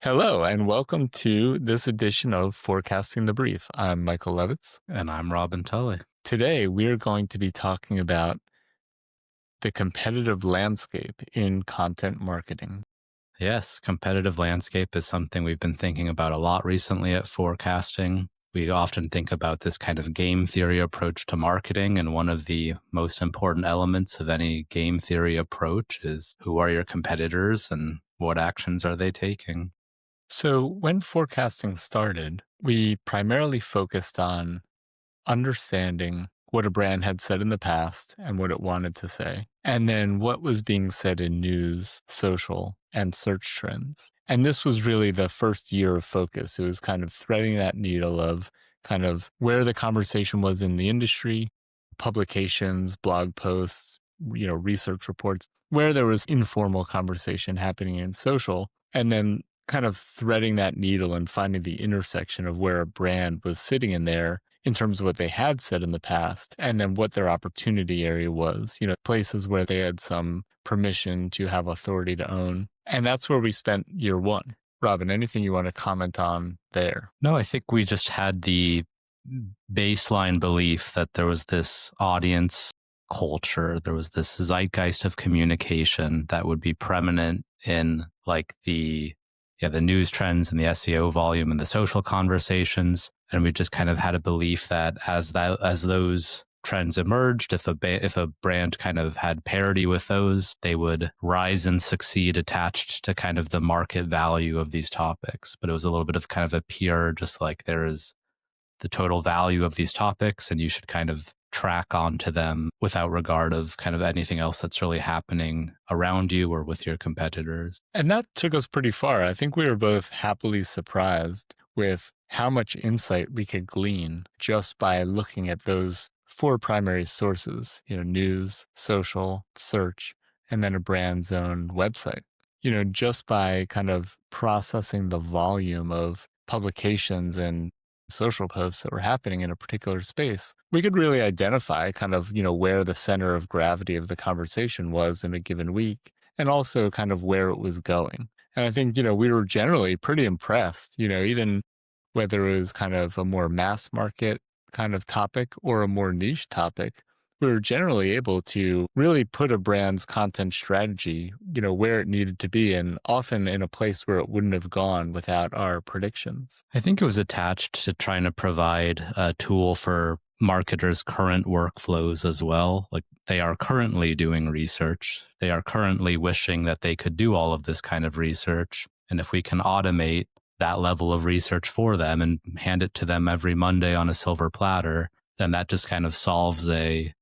Hello, and welcome to this edition of Forecasting the Brief. I'm Michael Levitz. And I'm Robin Tully. Today, we're going to be talking about the competitive landscape in content marketing. Yes, competitive landscape is something we've been thinking about a lot recently at Forecasting. We often think about this kind of game theory approach to marketing, and one of the most important elements of any game theory approach is who are your competitors and what actions are they taking? So, when forecasting started, we primarily focused on understanding what a brand had said in the past and what it wanted to say, and then what was being said in news, social, and search trends. And this was really the first year of focus. It was kind of threading that needle of kind of where the conversation was in the industry, publications, blog posts, research reports, where there was informal conversation happening in social, and then kind of threading that needle and finding the intersection of where a brand was sitting in there in terms of what they had said in the past, and then what their opportunity area was, places where they had some permission to have authority to own. And that's where we spent year one. Robin, anything you want to comment on there? No, I think we just had the baseline belief that there was this audience culture, there was this zeitgeist of communication that would be preeminent in like the news trends and the SEO volume and the social conversations. And we just kind of had a belief that as those trends emerged, if a brand kind of had parity with those, they would rise and succeed attached to kind of the market value of these topics. But it was a little bit of kind of a pure, just like there is the total value of these topics and you should kind of track onto them without regard of kind of anything else that's really happening around you or with your competitors. And that took us pretty far. I think we were both happily surprised with how much insight we could glean just by looking at those four primary sources, news, social, search, and then a brand's own website. Just by kind of processing the volume of publications and social posts that were happening in a particular space, we could really identify kind of, where the center of gravity of the conversation was in a given week, and also kind of where it was going. And I think, we were generally pretty impressed, even whether it was kind of a more mass market kind of topic or a more niche topic, we were generally able to really put a brand's content strategy, where it needed to be, and often in a place where it wouldn't have gone without our predictions. I think it was attached to trying to provide a tool for marketers' current workflows as well. Like they are currently doing research. They are currently wishing that they could do all of this kind of research. And if we can automate that level of research for them and hand it to them every Monday on a silver platter, then that just kind of solves a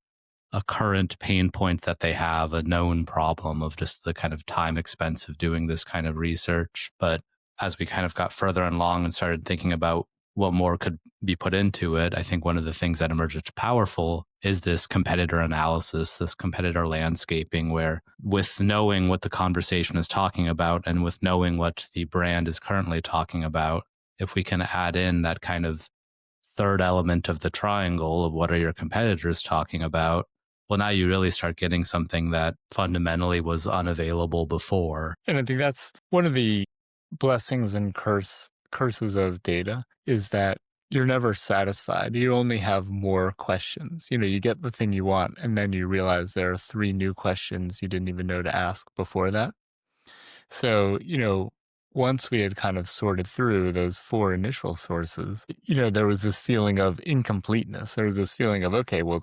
current pain point that they have, a known problem of just the kind of time expense of doing this kind of research. But as we kind of got further along and started thinking about what more could be put into it, I think one of the things that emerged as powerful is this competitor analysis, this competitor landscaping, where with knowing what the conversation is talking about and with knowing what the brand is currently talking about, if we can add in that kind of third element of the triangle of what are your competitors talking about, well, now you really start getting something that fundamentally was unavailable before. And I think that's one of the blessings and curses of data, is that you're never satisfied. You only have more questions. You get the thing you want, and then you realize there are 3 new questions you didn't even know to ask before that. So, once we had kind of sorted through those 4 initial sources, there was this feeling of incompleteness. There was this feeling of, okay, well,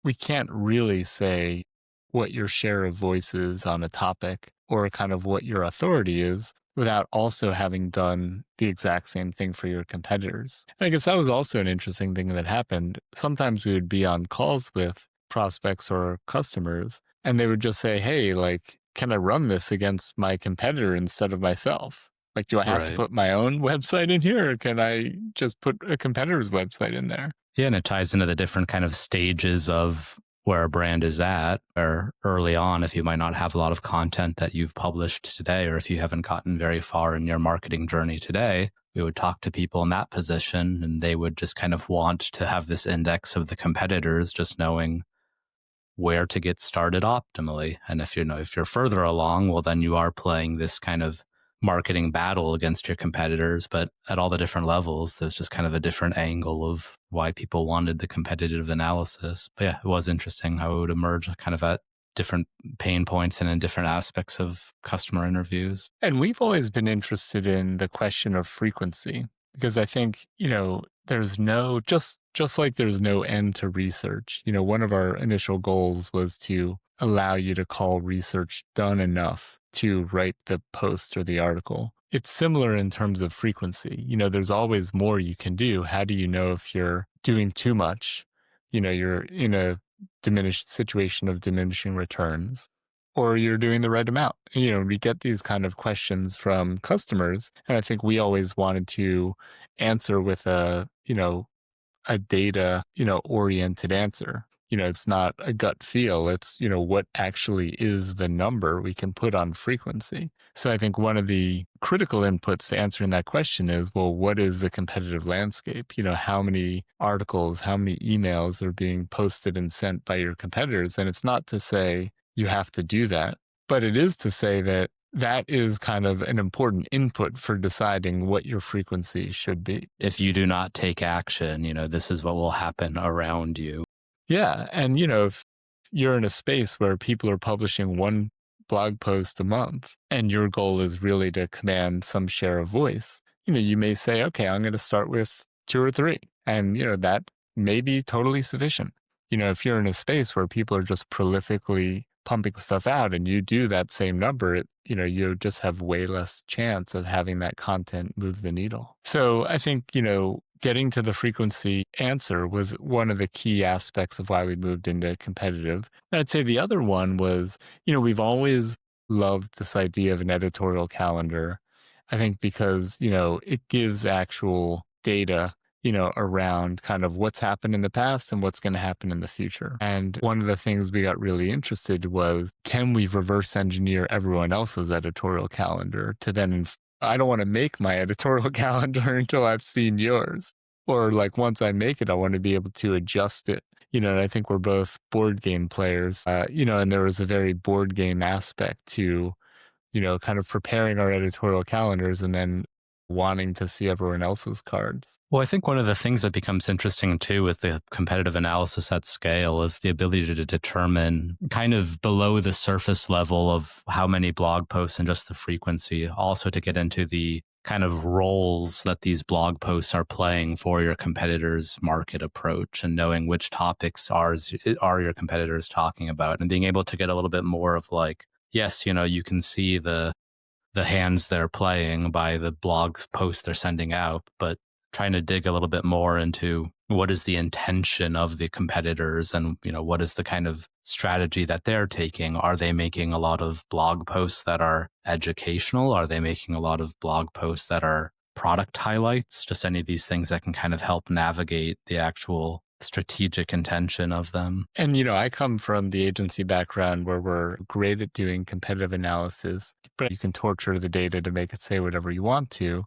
we can't really say what your share of voice is on a topic or kind of what your authority is without also having done the exact same thing for your competitors. And I guess that was also an interesting thing that happened. Sometimes we would be on calls with prospects or customers, and they would just say, hey, like, can I run this against my competitor instead of myself? Like, do I have to put my own website in here, or can I just put a competitor's website in there? Yeah, and it ties into the different kind of stages of where a brand is at, or early on, if you might not have a lot of content that you've published today, or if you haven't gotten very far in your marketing journey today, we would talk to people in that position and they would just kind of want to have this index of the competitors, just knowing where to get started optimally. And if you're further along, well, then you are playing this kind of marketing battle against your competitors, but at all the different levels, there's just kind of a different angle of why people wanted the competitive analysis. But yeah, it was interesting how it would emerge kind of at different pain points and in different aspects of customer interviews. And we've always been interested in the question of frequency because I think, there's no, just like there's no end to research. One of our initial goals was to allow you to call research done enough to write the post or the article. It's similar in terms of frequency. There's always more you can do. How do you know if you're doing too much? You're in a diminished situation of diminishing returns, or you're doing the right amount. We get these kind of questions from customers, and I think we always wanted to answer with a data, oriented answer. It's not a gut feel. It's, what actually is the number we can put on frequency. So I think one of the critical inputs to answering that question is, well, what is the competitive landscape? How many articles, how many emails are being posted and sent by your competitors? And it's not to say you have to do that, but it is to say that that is kind of an important input for deciding what your frequency should be. If you do not take action, this is what will happen around you. Yeah. And, if you're in a space where people are publishing one blog post a month and your goal is really to command some share of voice, you may say, okay, I'm going to start with 2 or 3. And, that may be totally sufficient. If you're in a space where people are just prolifically pumping stuff out and you do that same number, you just have way less chance of having that content move the needle. So I think, getting to the frequency answer was one of the key aspects of why we moved into competitive. And I'd say the other one was, we've always loved this idea of an editorial calendar. I think because, it gives actual data around kind of what's happened in the past and what's going to happen in the future. And one of the things we got really interested was, can we reverse engineer everyone else's editorial calendar to then, I don't want to make my editorial calendar until I've seen yours. Or like once I make it, I want to be able to adjust it. And I think we're both board game players, and there was a very board game aspect to, kind of preparing our editorial calendars and then wanting to see everyone else's cards. Well, I think one of the things that becomes interesting too with the competitive analysis at scale is the ability to determine kind of below the surface level of how many blog posts and just the frequency, also to get into the kind of roles that these blog posts are playing for your competitors' market approach and knowing which topics are your competitors talking about and being able to get a little bit more of like, yes, you can see the hands they're playing by the blog posts they're sending out, but trying to dig a little bit more into what is the intention of the competitors and, what is the kind of strategy that they're taking? Are they making a lot of blog posts that are educational? Are they making a lot of blog posts that are product highlights? Just any of these things that can kind of help navigate the actual strategic intention of them. And, I come from the agency background where we're great at doing competitive analysis, but you can torture the data to make it say whatever you want to.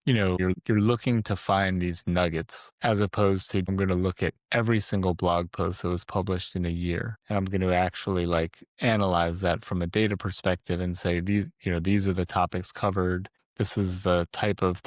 You're looking to find these nuggets as opposed to, I'm going to look at every single blog post that was published in a year. And I'm going to actually analyze that from a data perspective and say, these are the topics covered. This is the type of,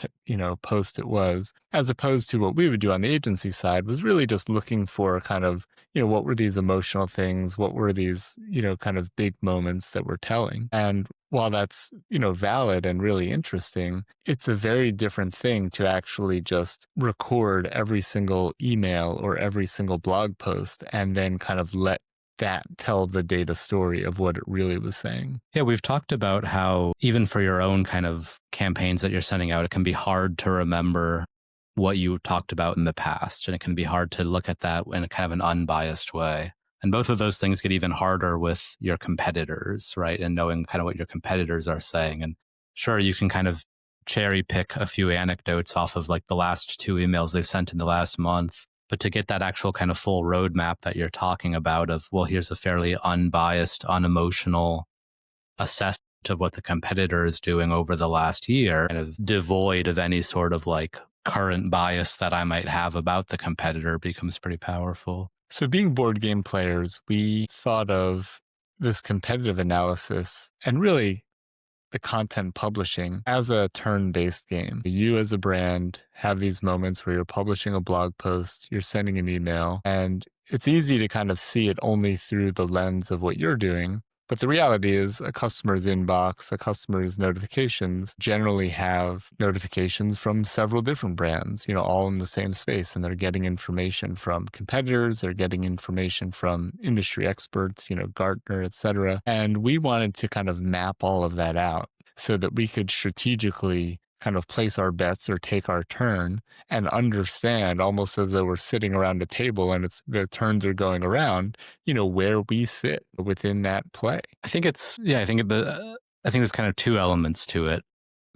post it was, as opposed to what we would do on the agency side was really just looking for kind of, what were these emotional things? What were these, kind of big moments that we're telling? And while that's, valid and really interesting, it's a very different thing to actually just record every single email or every single blog post and then kind of let that tell the data story of what it really was saying. Yeah, we've talked about how even for your own kind of campaigns that you're sending out, it can be hard to remember what you talked about in the past. And it can be hard to look at that in a kind of an unbiased way. And both of those things get even harder with your competitors, right? And knowing kind of what your competitors are saying. And sure, you can kind of cherry pick a few anecdotes off of the last 2 emails they've sent in the last month. But to get that actual kind of full roadmap that you're talking about of, well, here's a fairly unbiased, unemotional assessment of what the competitor is doing over the last year, kind of devoid of any sort of current bias that I might have about the competitor, becomes pretty powerful. So being board game players, we thought of this competitive analysis and really the content publishing as a turn-based game. You as a brand have these moments where you're publishing a blog post, you're sending an email, and it's easy to kind of see it only through the lens of what you're doing. But the reality is a customer's inbox, a customer's notifications generally have notifications from several different brands, all in the same space. And they're getting information from competitors, they're getting information from industry experts, Gartner, et cetera. And we wanted to kind of map all of that out so that we could strategically kind of place our bets or take our turn and understand, almost as though we're sitting around a table and the turns are going around, where we sit within that play. I think I think there's kind of two elements to it.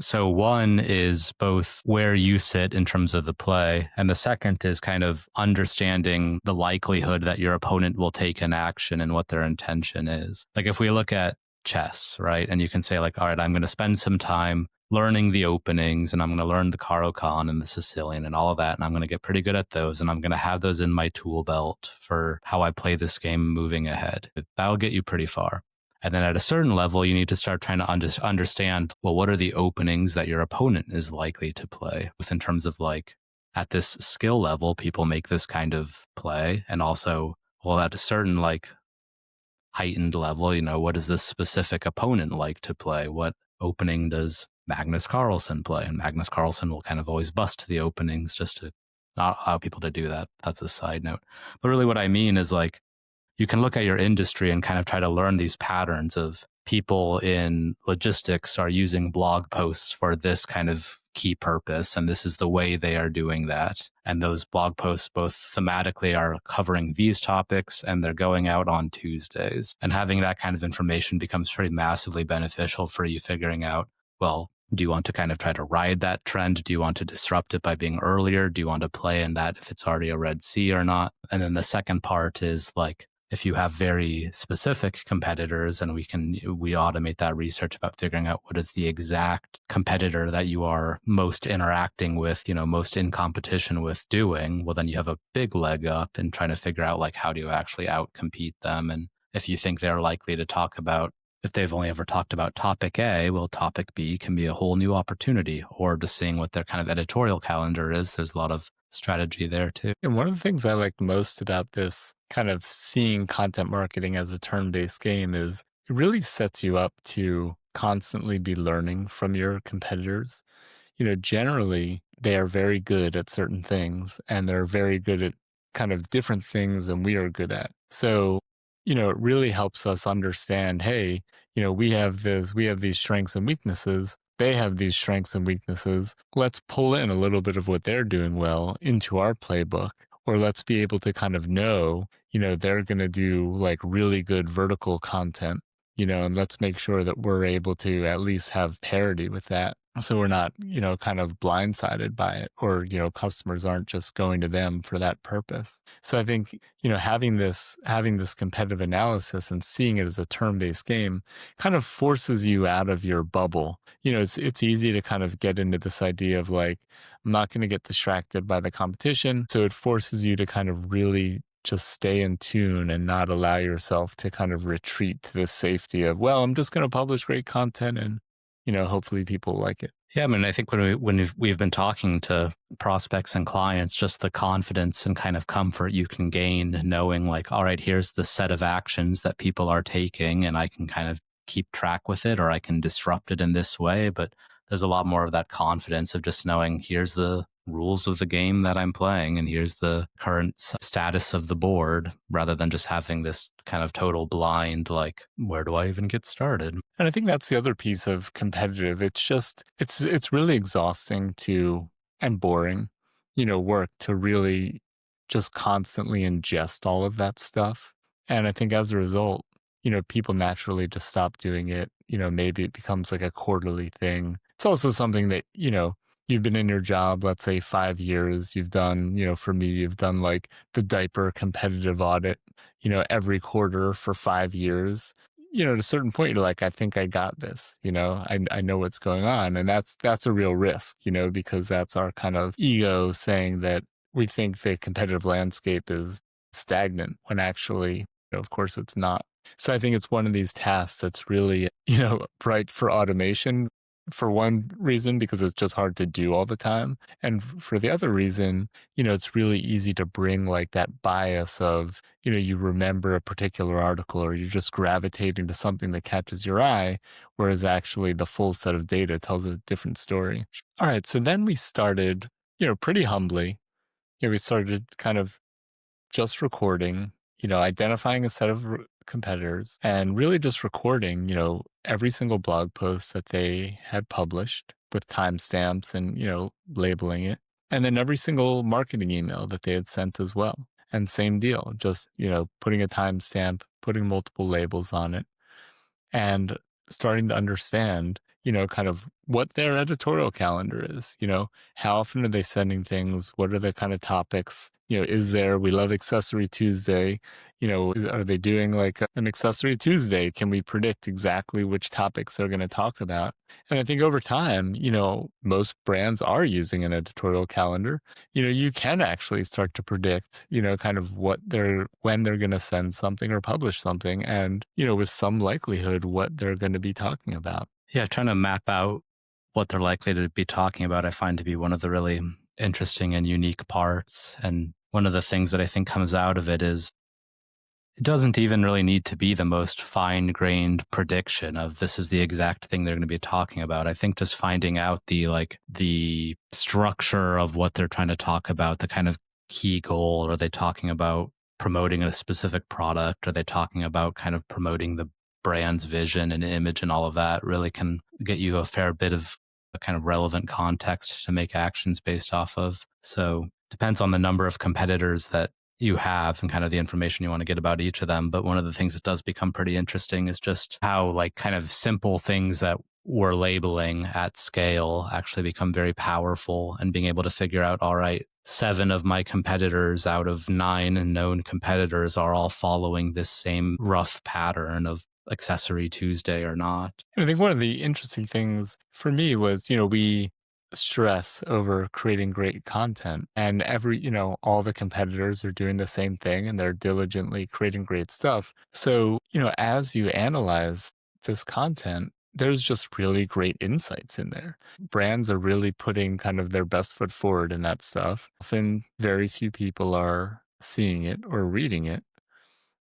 So one is both where you sit in terms of the play, and the second is kind of understanding the likelihood that your opponent will take an action and what their intention is. Like if we look at chess, right? And you can say like, all right, I'm going to spend some time learning the openings, and I'm going to learn the Caro-Kann and the Sicilian and all of that, and I'm going to get pretty good at those, and I'm going to have those in my tool belt for how I play this game moving ahead. That'll get you pretty far. And then at a certain level, you need to start trying to understand, well, what are the openings that your opponent is likely to play with, in terms of like, at this skill level, people make this kind of play. And also, well, at a certain like heightened level, what is this specific opponent like to play? What opening does Magnus Carlsen play? And Magnus Carlsen will kind of always bust the openings just to not allow people to do that. That's a side note. But really what I mean is like, you can look at your industry and kind of try to learn these patterns of people in logistics are using blog posts for this kind of key purpose, and this is the way they are doing that. And those blog posts both thematically are covering these topics, and they're going out on Tuesdays. And having that kind of information becomes pretty massively beneficial for you figuring out, well, do you want to kind of try to ride that trend? Do you want to disrupt it by being earlier? Do you want to play in that if it's already a red sea or not? And then the second part is like, if you have very specific competitors, and we automate that research about figuring out what is the exact competitor that you are most interacting with, most in competition with doing, well, then you have a big leg up in trying to figure out like, how do you actually outcompete them? And if you think they're likely to talk about, if they've only ever talked about topic A, well, topic B can be a whole new opportunity. Or just seeing what their kind of editorial calendar is. There's a lot of strategy there too. And one of the things I like most about this kind of seeing content marketing as a turn-based game is it really sets you up to constantly be learning from your competitors. Generally they are very good at certain things, and they're very good at kind of different things than we are good at. So, it really helps us understand, hey, we have these strengths and weaknesses. They have these strengths and weaknesses. Let's pull in a little bit of what they're doing well into our playbook, or let's be able to kind of know, they're going to do like really good vertical content, and let's make sure that we're able to at least have parity with that. So we're not, kind of blindsided by it, or, customers aren't just going to them for that purpose. So I think, having this competitive analysis and seeing it as a turn-based game kind of forces you out of your bubble. It's easy to kind of get into this idea of like, I'm not going to get distracted by the competition. So it forces you to kind of really just stay in tune and not allow yourself to kind of retreat to the safety of, well, I'm just going to publish great content and hopefully people like it. Yeah, I mean, I think when we've been talking to prospects and clients, just the confidence and kind of comfort you can gain knowing like, all right, here's the set of actions that people are taking, and I can kind of keep track with it, or I can disrupt it in this way. But there's a lot more of that confidence of just knowing, here's the rules of the game that I'm playing, and here's the current status of the board, rather than just having this kind of total blind, like, where do I even get started? And I think that's the other piece of competitive. It's really exhausting and boring, work to really just constantly ingest all of that stuff. And I think as a result, people naturally just stop doing it. Maybe it becomes like a quarterly thing. It's also something that, you've been in your job, let's say 5 years, you've done, for me, you've done like the diaper competitive audit, every quarter for 5 years. At a certain point, you're like, I think I got this, I know what's going on. And that's a real risk, because that's our kind of ego saying that we think the competitive landscape is stagnant when actually, of course it's not. So I think it's one of these tasks that's really, ripe for automation for one reason, because it's just hard to do all the time. And for the other reason, it's really easy to bring like that bias of, you remember a particular article or you're just gravitating to something that catches your eye, whereas actually the full set of data tells a different story. All right. So then we started, pretty humbly. We started kind of just recording, identifying a set of competitors and really just recording, every single blog post that they had published with timestamps and, labeling it. And then every single marketing email that they had sent as well. And same deal, just, putting a timestamp, putting multiple labels on it and starting to understand, kind of what their editorial calendar is, how often are they sending things? What are the kind of topics? Is there, we love Accessory Tuesday, are they doing like an Accessory Tuesday? Can we predict exactly which topics they're going to talk about? And I think over time, most brands are using an editorial calendar. You can actually start to predict, kind of when they're going to send something or publish something and, with some likelihood, what they're going to be talking about. Yeah, trying to map out what they're likely to be talking about, I find to be one of the really interesting and unique parts. And one of the things that I think comes out of it is it doesn't even really need to be the most fine-grained prediction of this is the exact thing they're going to be talking about. I think just finding out the structure of what they're trying to talk about, the kind of key goal. Are they talking about promoting a specific product? Are they talking about kind of promoting the brand's vision and image and all of that really can get you a fair bit of a kind of relevant context to make actions based off of. So depends on the number of competitors that you have and kind of the information you want to get about each of them. But one of the things that does become pretty interesting is just how like kind of simple things that we're labeling at scale actually become very powerful, and being able to figure out, all right, 7 of my competitors out of 9 known competitors are all following this same rough pattern of Accessory Tuesday or not. I think one of the interesting things for me was, we stress over creating great content, and all the competitors are doing the same thing and they're diligently creating great stuff. So, as you analyze this content, there's just really great insights in there. Brands are really putting kind of their best foot forward in that stuff. Often very few people are seeing it or reading it.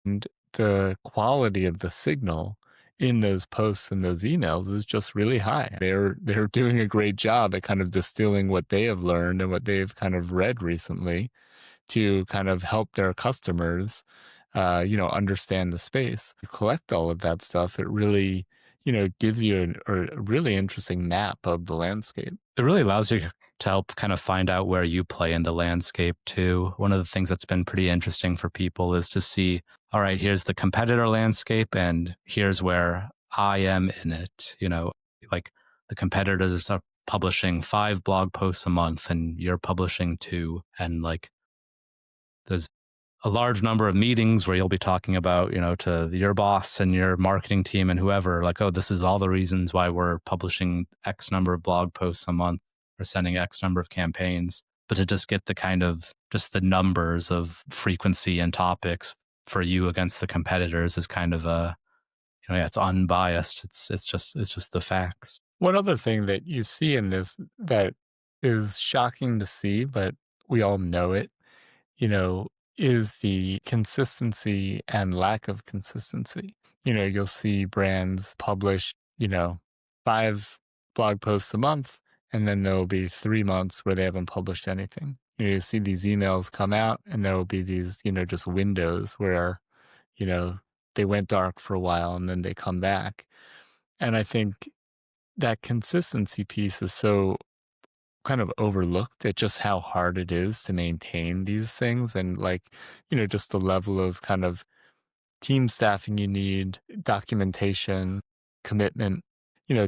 And the quality of the signal in those posts and those emails is just really high. They're doing a great job at kind of distilling what they have learned and what they've kind of read recently to kind of help their customers, understand the space. You collect all of that stuff. It really, gives you a really interesting map of the landscape. It really allows you to help kind of find out where you play in the landscape too. One of the things that's been pretty interesting for people is to see, all right, here's the competitor landscape and here's where I am in it. Like the competitors are publishing 5 blog posts a month and you're publishing 2. And like there's a large number of meetings where you'll be talking about, to your boss and your marketing team and whoever, like, oh, this is all the reasons why we're publishing X number of blog posts a month or sending X number of campaigns. But to just get the kind of just the numbers of frequency and topics for you against the competitors is kind of it's unbiased. It's just the facts. One other thing that you see in this that is shocking to see, but we all know it, is the consistency and lack of consistency. You'll see brands publish, 5 blog posts a month, and then there'll be 3 months where they haven't published anything. You see these emails come out, and there will be these, just windows where, they went dark for a while and then they come back. And I think that consistency piece is so kind of overlooked at just how hard it is to maintain these things, and like, just the level of kind of team staffing you need, documentation, commitment,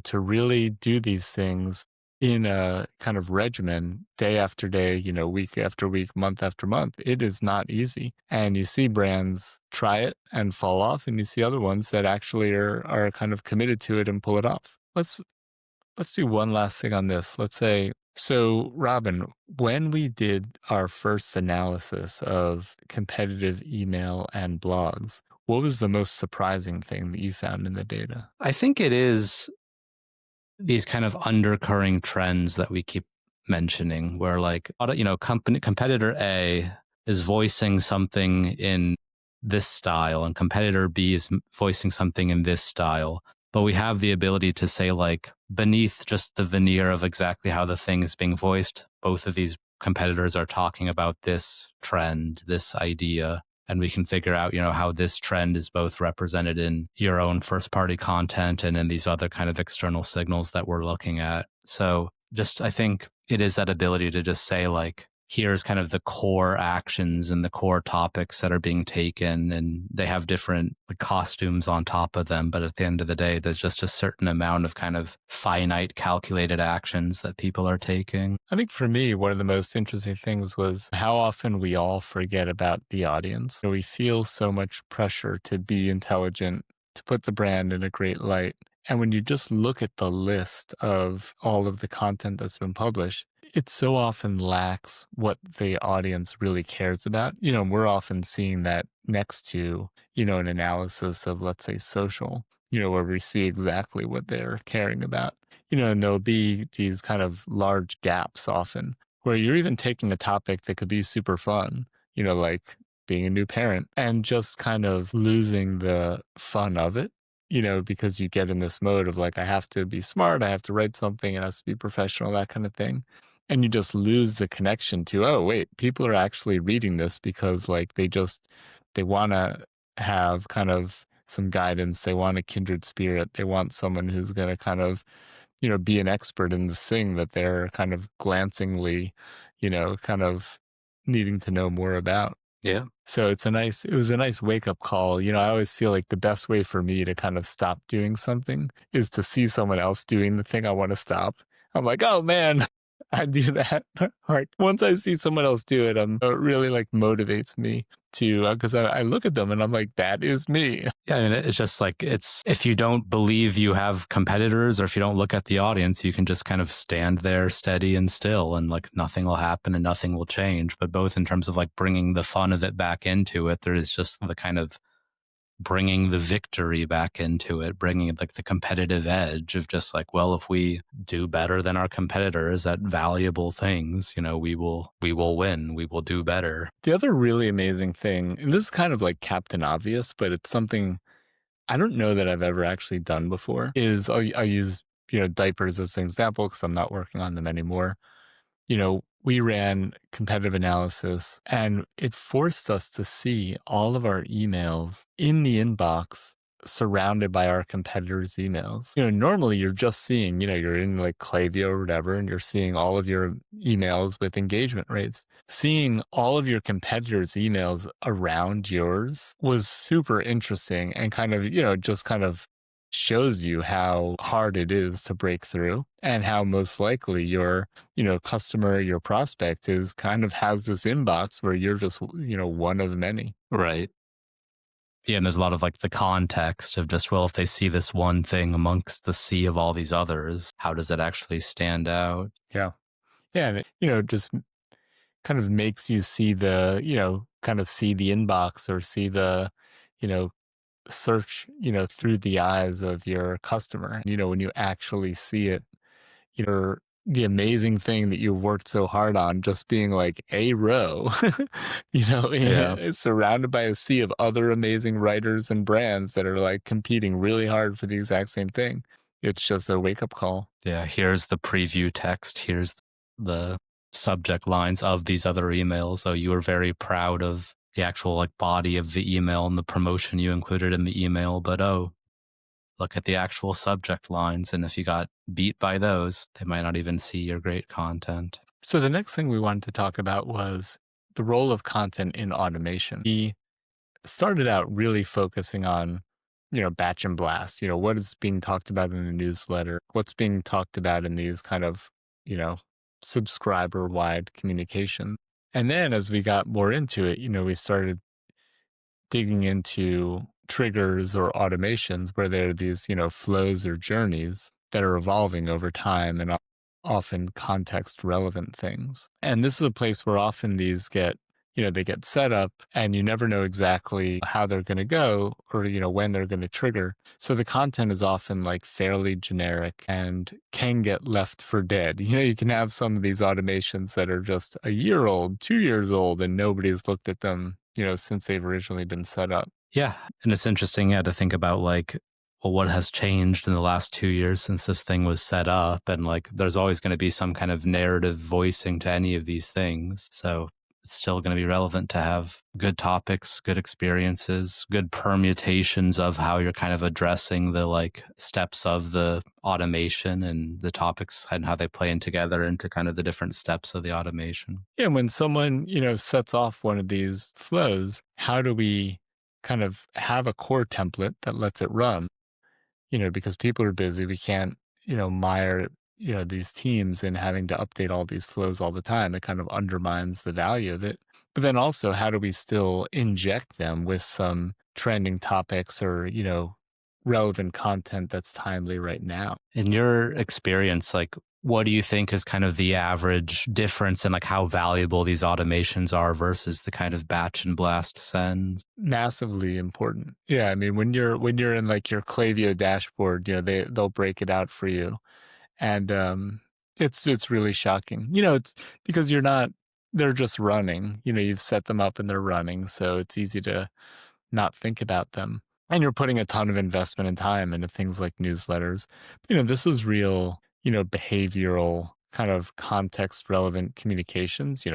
to really do these things in a kind of regimen day after day, week after week, month after month. It is not easy. And you see brands try it and fall off, and you see other ones that actually are kind of committed to it and pull it off. Let's do one last thing on this. Let's say, so Robin, when we did our first analysis of competitive email and blogs, What was the most surprising thing that you found in the data? I think it is these kind of undercurring trends that we keep mentioning where like, competitor A is voicing something in this style and competitor B is voicing something in this style. But we have the ability to say like beneath just the veneer of exactly how the thing is being voiced, both of these competitors are talking about this trend, this idea, and we can figure out, how this trend is both represented in your own first party content and in these other kind of external signals that we're looking at. So just, I think it is that ability to just say like, here's kind of the core actions and the core topics that are being taken, and they have different like, costumes on top of them. But at the end of the day, there's just a certain amount of kind of finite calculated actions that people are taking. I think for me, one of the most interesting things was how often we all forget about the audience. We feel so much pressure to be intelligent, to put the brand in a great light. And when you just look at the list of all of the content that's been published, it so often lacks what the audience really cares about. We're often seeing that next to, an analysis of, let's say, social, where we see exactly what they're caring about. And there'll be these kind of large gaps often where you're even taking a topic that could be super fun, like being a new parent, and just kind of losing the fun of it, because you get in this mode of like, I have to be smart, I have to write something, it has to be professional, that kind of thing. And you just lose the connection to, oh, wait, people are actually reading this because like they want to have kind of some guidance. They want a kindred spirit. They want someone who's going to kind of, be an expert in the thing that they're kind of glancingly, kind of needing to know more about. Yeah. So it was a nice wake up call. I always feel like the best way for me to kind of stop doing something is to see someone else doing the thing I want to stop. I'm like, oh man, I do that. Like once I see someone else do it, it really like motivates me to, because I look at them and I'm like, that is me. Yeah, I mean, it's just like it's if you don't believe you have competitors or if you don't look at the audience, you can just kind of stand there steady and still and like nothing will happen and nothing will change. But both in terms of like bringing the fun of it back into it, there is just the kind of bringing the victory back into it, bringing like the competitive edge of just like, well, if we do better than our competitors at valuable things, we will win, we will do better. The other really amazing thing, and this is kind of like Captain Obvious, but it's something I don't know that I've ever actually done before, is I use, diapers as an example because I'm not working on them anymore. We ran competitive analysis and it forced us to see all of our emails in the inbox surrounded by our competitors' emails. Normally you're just seeing, you're in like Klaviyo or whatever, and you're seeing all of your emails with engagement rates. Seeing all of your competitors' emails around yours was super interesting and kind of, just kind of shows you how hard it is to break through and how most likely your, customer, your prospect is kind of has this inbox where you're just, one of many. Right. Yeah, and there's a lot of like the context of just, well, if they see this one thing amongst the sea of all these others, how does it actually stand out? Yeah. Yeah. And it, just kind of makes you see the, kind of see the inbox or see the, you know, search, through the eyes of your customer. When you actually see it, you're the amazing thing that you worked so hard on just being like a row, Yeah. it's surrounded by a sea of other amazing writers and brands that are like competing really hard for the exact same thing. It's just a wake up call. Yeah. Here's the preview text. Here's the subject lines of these other emails. So you were very proud of the actual like body of the email and the promotion you included in the email. But oh, look at the actual subject lines. And if you got beat by those, they might not even see your great content. So the next thing we wanted to talk about was the role of content in automation. We started out really focusing on, batch and blast, what is being talked about in the newsletter, what's being talked about in these kind of, subscriber wide communication. And then as we got more into it, we started digging into triggers or automations where there are these, flows or journeys that are evolving over time and often context relevant things. And this is a place where often these get, they get set up and you never know exactly how they're going to go or, when they're going to trigger. So the content is often like fairly generic and can get left for dead. You can have some of these automations that are just a year old, 2 years old, and nobody's looked at them, since they've originally been set up. Yeah. And it's interesting, yeah, to think about like, well, what has changed in the last 2 years since this thing was set up? And like, there's always going to be some kind of narrative voicing to any of these things. So it's still going to be relevant to have good topics, good experiences, good permutations of how you're kind of addressing the like steps of the automation and the topics and how they play in together into kind of the different steps of the automation. Yeah, when someone, sets off one of these flows, how do we kind of have a core template that lets it run? Because people are busy. We can't, mire, these teams and having to update all these flows all the time. It kind of undermines the value of it. But then also, how do we still inject them with some trending topics or, relevant content that's timely right now? In your experience, like, what do you think is kind of the average difference in like how valuable these automations are versus the kind of batch and blast sends? Massively important. Yeah, I mean, when you're in like your Klaviyo dashboard, they'll break it out for you, and it's really shocking. It's because they're just running. You've set them up and they're running, so it's easy to not think about them. And you're putting a ton of investment and time into things like newsletters. This is real, behavioral kind of context relevant communications,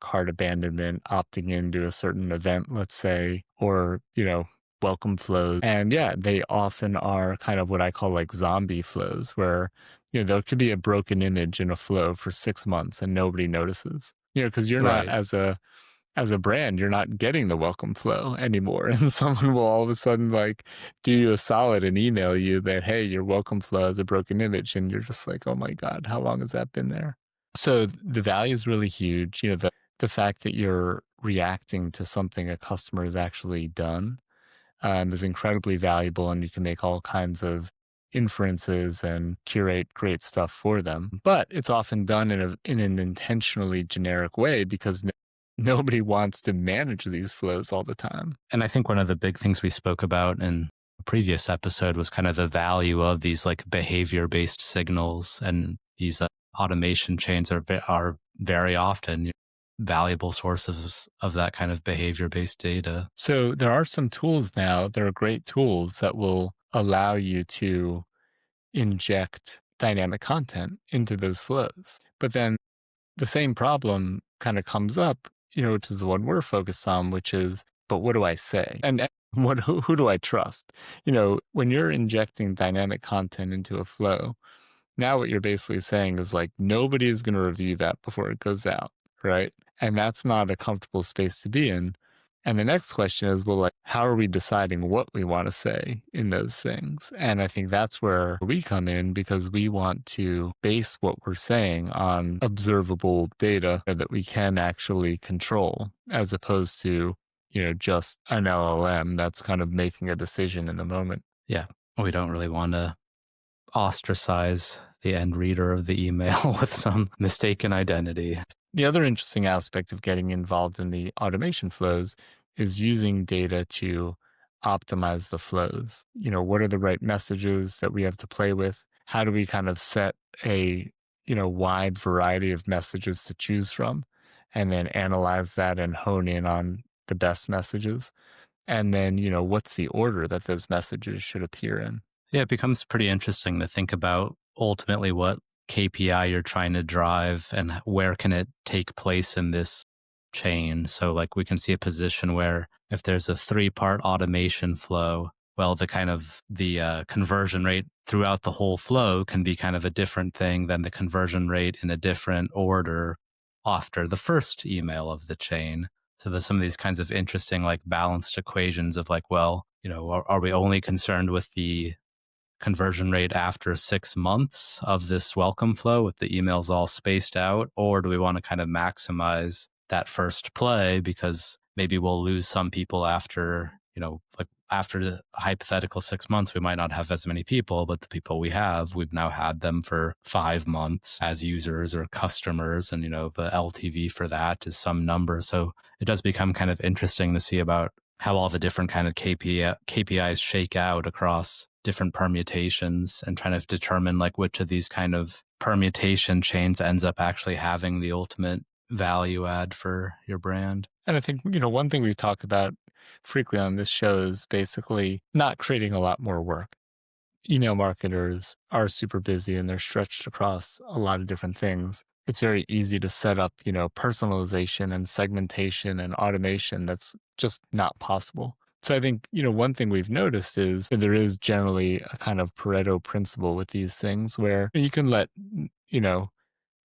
cart abandonment, opting into a certain event, let's say, or, welcome flows. And yeah, they often are kind of what I call like zombie flows where, there could be a broken image in a flow for 6 months and nobody notices, because you're not Right. as a brand, you're not getting the welcome flow anymore. And someone will all of a sudden like do you a solid and email you that, hey, your welcome flow has a broken image. And you're just like, oh my God, how long has that been there? So the value is really huge. The fact that you're reacting to something a customer has actually done is incredibly valuable. And you can make all kinds of inferences and curate great stuff for them. But it's often done in an intentionally generic way because nobody wants to manage these flows all the time. And I think one of the big things we spoke about in a previous episode was kind of the value of these like behavior based signals, and these automation chains are very often valuable sources of that kind of behavior based data. So there are some tools now, there are great tools that will allow you to inject dynamic content into those flows. But then the same problem kind of comes up, which is the one we're focused on, which is, but what do I say? And who do I trust? When you're injecting dynamic content into a flow, now what you're basically saying is like, nobody is going to review that before it goes out, right? And that's not a comfortable space to be in. And the next question is, well, like, how are we deciding what we want to say in those things? And I think that's where we come in because we want to base what we're saying on observable data that we can actually control, as opposed to, just an LLM that's kind of making a decision in the moment. Yeah. We don't really want to ostracize the end reader of the email with some mistaken identity. The other interesting aspect of getting involved in the automation flows is using data to optimize the flows. What are the right messages that we have to play with? How do we kind of set a, wide variety of messages to choose from and then analyze that and hone in on the best messages? And then, what's the order that those messages should appear in? Yeah, it becomes pretty interesting to think about ultimately what KPI you're trying to drive and where can it take place in this chain. So like we can see a position where if there's a 3-part automation flow, well, the kind of the conversion rate throughout the whole flow can be kind of a different thing than the conversion rate in a different order after the first email of the chain. So there's some of these kinds of interesting like balanced equations of like, well, are we only concerned with the conversion rate after 6 months of this welcome flow with the emails all spaced out? Or do we want to kind of maximize that first play because maybe we'll lose some people after, like after the hypothetical 6 months, we might not have as many people, but the people we have, we've now had them for 5 months as users or customers. And, the LTV for that is some number. So it does become kind of interesting to see about how all the different kind of KPIs shake out across different permutations and trying to determine like which of these kind of permutation chains ends up actually having the ultimate value add for your brand. And I think, one thing we've talked about frequently on this show is basically not creating a lot more work. Email marketers are super busy and they're stretched across a lot of different things. It's very easy to set up, personalization and segmentation and automation that's just not possible. So I think, one thing we've noticed is that there is generally a kind of Pareto principle with these things where you can let, you know,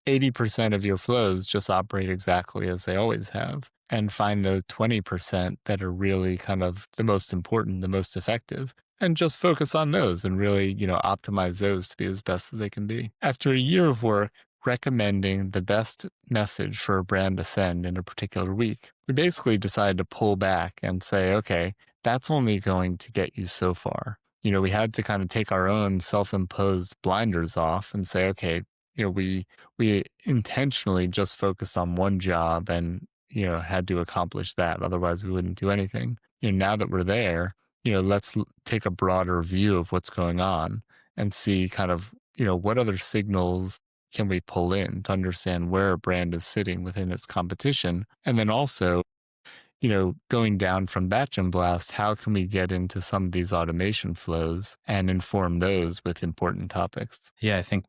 80% of your flows just operate exactly as they always have and find the 20% that are really kind of the most important, the most effective, and just focus on those and really, optimize those to be as best as they can be. After a year of work recommending the best message for a brand to send in a particular week, we basically decided to pull back and say, okay, that's only going to get you so far. We had to kind of take our own self-imposed blinders off and say, okay, we intentionally just focused on one job and, had to accomplish that. Otherwise, we wouldn't do anything. Now that we're there, let's take a broader view of what's going on and see kind of, what other signals can we pull in to understand where a brand is sitting within its competition. And then also, going down from batch and blast, how can we get into some of these automation flows and inform those with important topics? Yeah, I think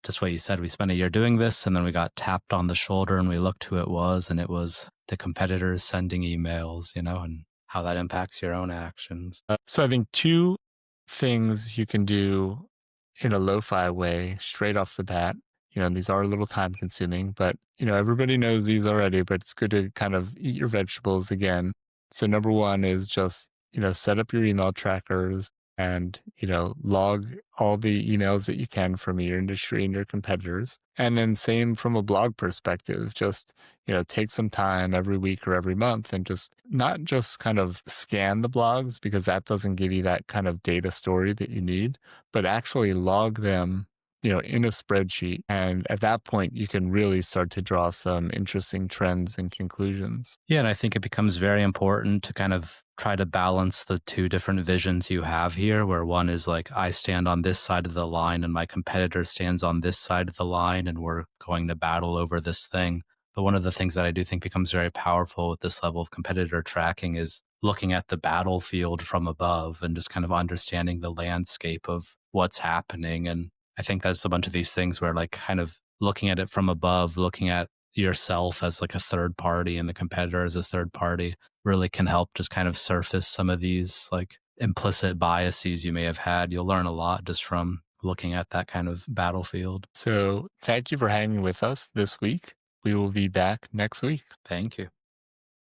just what you said, we spent a year doing this and then we got tapped on the shoulder and we looked who it was, and it was the competitors sending emails, and how that impacts your own actions. So I think two things you can do in a lo-fi way straight off the bat. These are a little time consuming, but everybody knows these already, but it's good to kind of eat your vegetables again. So number one is just, set up your email trackers and, log all the emails that you can from your industry and your competitors. And then same from a blog perspective, just, take some time every week or every month and just not just kind of scan the blogs, because that doesn't give you that kind of data story that you need, but actually log them, in a spreadsheet. And at that point, you can really start to draw some interesting trends and conclusions. Yeah, and I think it becomes very important to kind of try to balance the two different visions you have here, where one is like, I stand on this side of the line and my competitor stands on this side of the line and we're going to battle over this thing. But one of the things that I do think becomes very powerful with this level of competitor tracking is looking at the battlefield from above and just kind of understanding the landscape of what's happening. And I think that's a bunch of these things where like kind of looking at it from above, looking at yourself as like a third party and the competitor as a third party really can help just kind of surface some of these like implicit biases you may have had. You'll learn a lot just from looking at that kind of battlefield. So thank you for hanging with us this week. We will be back next week. Thank you.